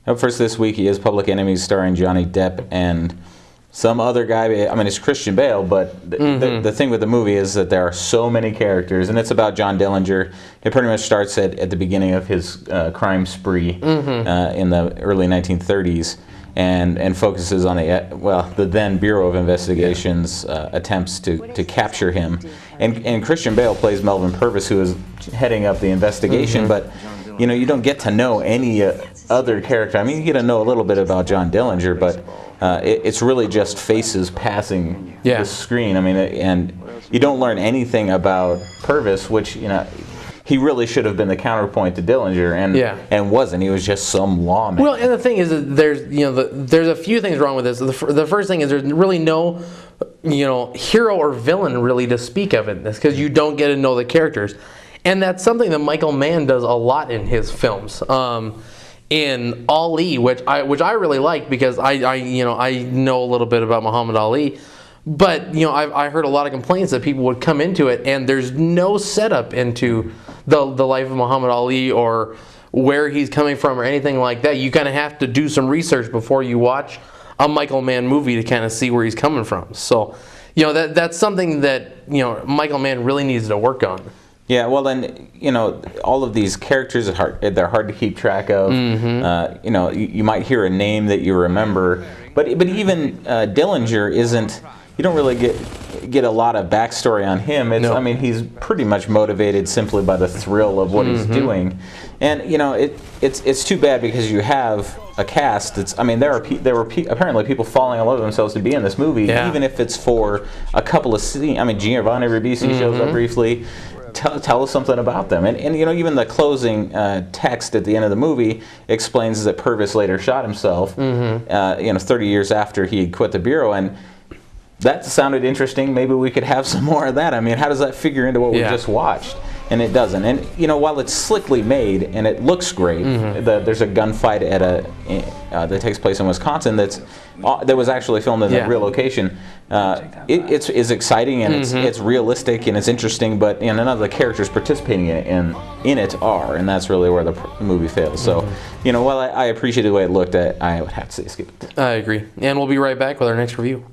Up first this week, he is Public Enemies, starring Johnny Depp and some other guy. I mean, it's Christian Bale, but the thing with the movie is that there are so many characters, and it's about John Dillinger. It pretty much starts at the beginning of his crime spree in the early 1930s, and focuses on the then Bureau of Investigation's attempts to capture him. And Christian Bale plays Melvin Purvis, who is heading up the investigation, but you don't get to know any other character. I mean, you get to know a little bit about John Dillinger, but it's really just faces passing the screen. I mean, and you don't learn anything about Purvis, which he really should have been the counterpoint to Dillinger, and wasn't. He was just some lawman. Well, and the thing is that there's a few things wrong with this. The first thing is there's really no hero or villain really to speak of in this, because you don't get to know the characters, and that's something that Michael Mann does a lot in his films. In Ali, which I really like, because I know a little bit about Muhammad Ali, but I heard a lot of complaints that people would come into it and there's no setup into the life of Muhammad Ali or where he's coming from or anything like that. You kind of have to do some research before you watch a Michael Mann movie to kind of see where he's coming from. So that's something that Michael Mann really needs to work on. Yeah, well then, all of these characters they're hard to keep track of. You might hear a name that you remember, but even Dillinger isn't. You don't really get a lot of backstory on him. I mean, he's pretty much motivated simply by the thrill of what he's doing, and it's too bad, because you have a cast that's. I mean, there were apparently people falling all over themselves to be in this movie, even if it's for a couple of scenes. I mean, Giovanni Ribisi shows up briefly. Tell us something about them, and even the closing text at the end of the movie explains that Purvis later shot himself. 30 years after he had quit the Bureau, and that sounded interesting. Maybe we could have some more of that. I mean, how does that figure into what we just watched? And it doesn't. And while it's slickly made and it looks great, there's a gunfight that takes place in Wisconsin that was actually filmed in a real location. It's exciting, and it's realistic, and it's interesting, but none of the characters participating in it are, and that's really where the movie fails. So, while I appreciate the way it looked, I would have to say skip it. I agree. And we'll be right back with our next review.